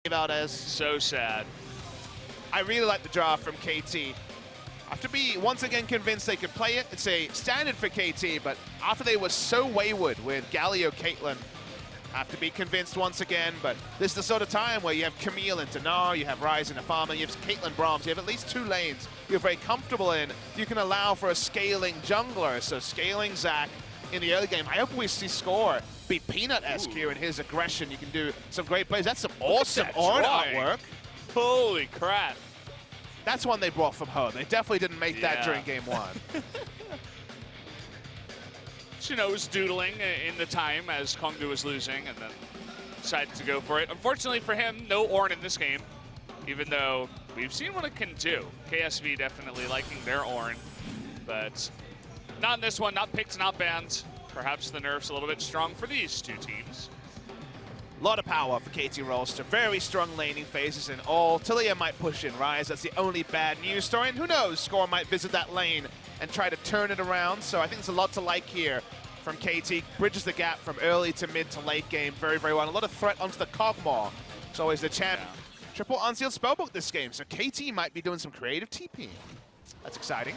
Valdez. So sad. I really like the draft from KT. I have to be once again convinced they could play it. It's a standard for KT, but after they were so wayward with Galio Caitlyn, I have to be convinced once again. But this is the sort of time where you have Camille and Dinar, you have Ryze and Afama, you have Caitlyn Brahms, you have at least 2 lanes you're very comfortable in. You can allow for a scaling jungler, so scaling Zac in the early game. I hope we see Score be Peanut-esque here in his aggression. You can do some great plays. That's some awesome Ornn artwork. Holy crap. That's one they brought from home. They definitely didn't make that during game 1. Was doodling in the time as Kongdu was losing and then decided to go for it. Unfortunately for him, no Ornn in this game, even though we've seen what it can do. KSV definitely liking their Ornn, but not in this one, not picked, not banned. Perhaps the nerf's a little bit strong for these 2 teams. A lot of power for KT Rolster. Very strong laning phases in all. Taliyah might push in Ryze. That's the only bad news story. And who knows, Score might visit that lane and try to turn it around. So I think there's a lot to like here from KT. Bridges the gap from early to mid to late game very, very well. A lot of threat onto the Kog'Maw. It's always the champion. Yeah. Triple unsealed spellbook this game. So KT might be doing some creative TPing. That's exciting.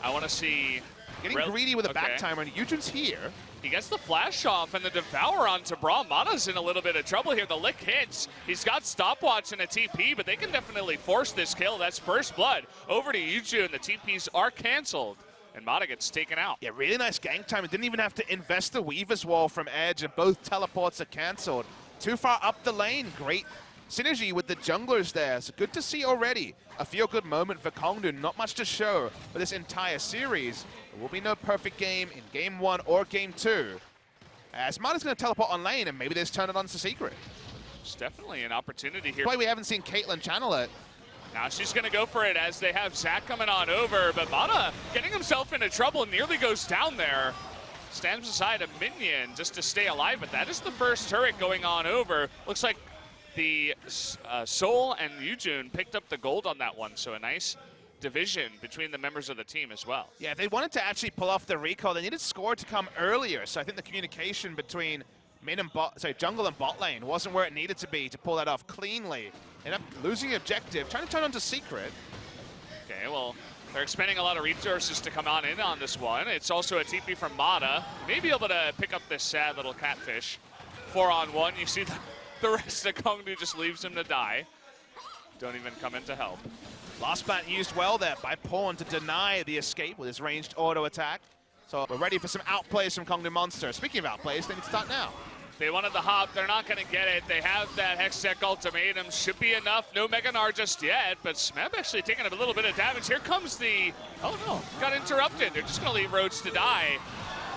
I want to see... Getting greedy with a back timer, and Yujin's here. He gets the flash off and the Devour onto Braum. Mana's in a little bit of trouble here. The lick hits. He's got stopwatch and a TP, but they can definitely force this kill. That's first blood over to Yujin. The TPs are canceled, and Mana gets taken out. Yeah, really nice gank time. It didn't even have to invest the Weaver's Wall from Edge, and both teleports are canceled. Too far up the lane. Great synergy with the junglers there. So good to see already. A feel-good moment for Kongdu. Not much to show for this entire series. There will be no perfect game in game 1 or game 2. As Mana's going to teleport on lane, and maybe they just turn it on to Secret. It's definitely an opportunity here. Why we haven't seen Caitlyn channel it. Now she's going to go for it as they have Zac coming on over, but Mana getting himself into trouble, nearly goes down there. Stands beside a minion just to stay alive, but that is the first turret going on over. Looks like the Soul and Yujin picked up the gold on that one, so a nice division between the members of the team as well. Yeah, if they wanted to actually pull off the recall, they needed Score to come earlier, so I think the communication between jungle and bot lane wasn't where it needed to be to pull that off cleanly. End up losing the objective, trying to turn onto Secret. Okay, well, they're expending a lot of resources to come on in on this one. It's also a TP from Mana. May be able to pick up this sad little catfish. 4-on-1, you see the rest of Kongdu just leaves him to die. Don't even come in to help. Last bat used well there by Pawn to deny the escape with his ranged auto attack. So we're ready for some outplays from Kongdu Monster. Speaking of outplays, they need to start now. They wanted the hop, they're not gonna get it. They have that Hextech ultimatum, should be enough. No Mega Gnar just yet, but Smeb actually taking a little bit of damage. Here comes the, oh no, got interrupted. They're just gonna leave Rhodes to die.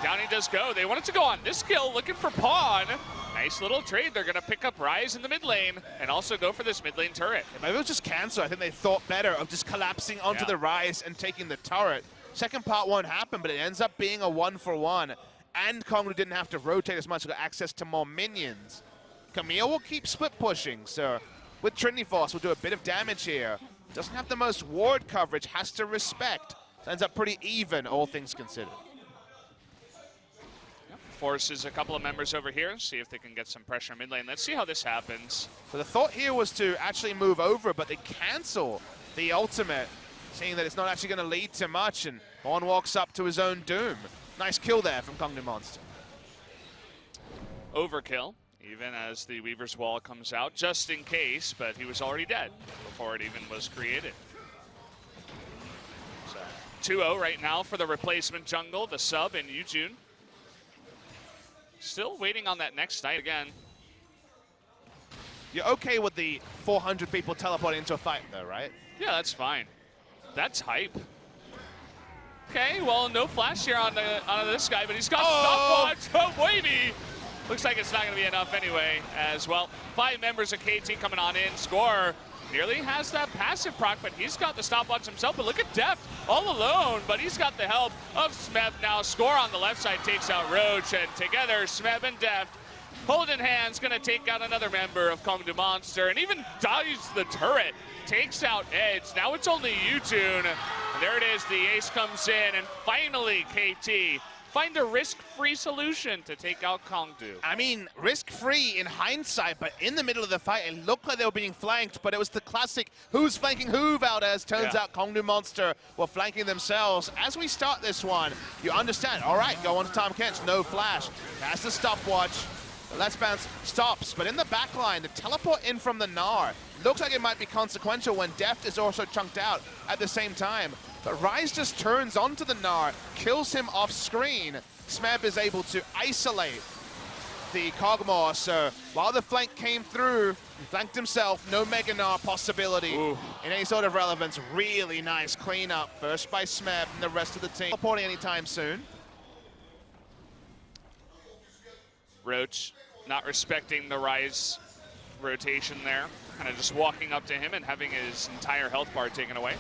Down he does go. They wanted to go on this kill, looking for Pawn. Nice little trade. They're going to pick up Ryze in the mid lane and also go for this mid lane turret. Yeah, maybe it was just cancel. I think they thought better of just collapsing onto the Ryze and taking the turret. Second part won't happen, but it ends up being a 1-for-1. And Kongdu didn't have to rotate as much, got access to more minions. Camille will keep split pushing, so with Trinity Force will do a bit of damage here. Doesn't have the most ward coverage, has to respect. So ends up pretty even, all things considered. Forces a couple of members over here, see if they can get some pressure in mid lane. Let's see how this happens. So the thought here was to actually move over, but they cancel the ultimate, seeing that it's not actually going to lead to much, and Pawn walks up to his own doom. Nice kill there from Kongdu Monster. Overkill, even as the Weaver's Wall comes out, just in case, but he was already dead before it even was created. So 2-0 right now for the replacement jungle, the sub and Yujin. Still waiting on that next night again. You're okay with the 400 people teleporting into a fight though, right? Yeah, that's fine. That's hype. Okay, well, no flash here on this guy, but he's got stopwatch. Oh, wavy. Looks like it's not going to be enough anyway as well. 5 members of KT coming on in. Score nearly has that passive proc, but he's got the stopwatch himself. But look at Deft all alone, but he's got the help of Smeb now. Score on the left side takes out Roach, and together Smeb and Deft holding hands, gonna take out another member of Kongdu Monster, and even dives the turret, takes out Edge. Now it's only Yujin. There it is, the ace comes in, and finally KT find a risk-free solution to take out Kongdu. I mean, risk-free in hindsight, but in the middle of the fight, it looked like they were being flanked, but it was the classic who's flanking who, Valdez. Turns out Kongdu Monster were flanking themselves. As we start this one, you understand, all right, go on to Tom Kench, no flash. That's the stopwatch. Let's Bounce stops, but in the back line, the teleport in from the Gnar looks like it might be consequential when Deft is also chunked out at the same time. But Rise just turns onto the Gnar, kills him off screen. Smeb is able to isolate the Kog'Maw, so while the flank came through, he flanked himself, no Mega Gnar possibility in any sort of relevance. Really nice cleanup, first by Smeb and the rest of the team. Teleporting anytime soon. Roach not respecting the Rise rotation there. Kind of just walking up to him and having his entire health bar taken away.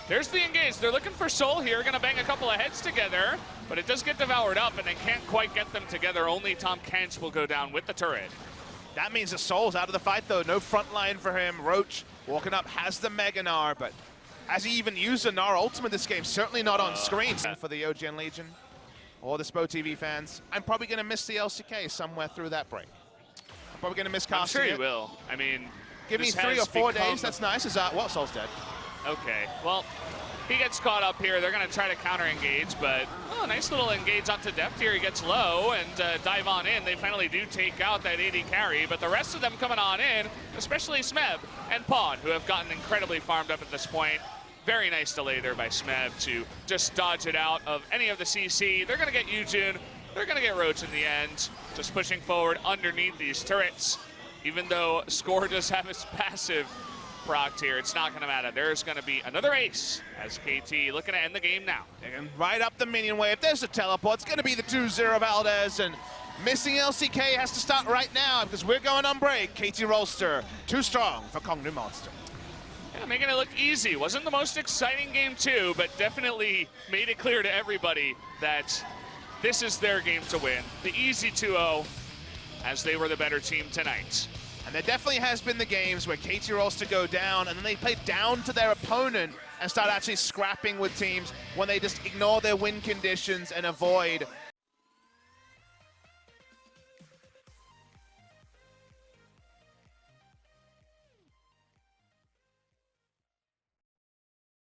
There's the engage. They're looking for Soul here. Gonna bang a couple of heads together, but it does get devoured up and they can't quite get them together. Only Tom Kench will go down with the turret. That means the Soul's out of the fight though. No front line for him. Roach walking up has the Mega Gnar, but has he even used a Gnar ultimate this game? Certainly not on screen for the OGN Legion. Or the Spo TV fans. I'm probably going to miss the LCK somewhere through that break. I'm probably going to miss casting I'm sure you will. I mean, give me 3 or 4 days. That's nice. Is that what? Soul's dead. Okay. Well, he gets caught up here. They're going to try to counter engage, but nice little engage onto Deft here. He gets low and dive on in. They finally do take out that AD carry, but the rest of them coming on in, especially Smeb and Pawn, who have gotten incredibly farmed up at this point. Very nice delay there by Smeb to just dodge it out of any of the CC. They're going to get Yujun. They're going to get Roach in the end. Just pushing forward underneath these turrets. Even though Score does have his passive procced here, it's not going to matter. There's going to be another ace as KT looking to end the game now. And right up the minion wave. There's a teleport. It's going to be the 2-0 Valdez. And missing LCK has to start right now because we're going on break. KT Rolster, too strong for Kongdu Monster. Yeah, making it look easy. Wasn't the most exciting game too, but definitely made it clear to everybody that this is their game to win. The easy 2-0 as they were the better team tonight. And there definitely has been the games where KT rolls to go down and then they play down to their opponent and start actually scrapping with teams when they just ignore their win conditions and avoid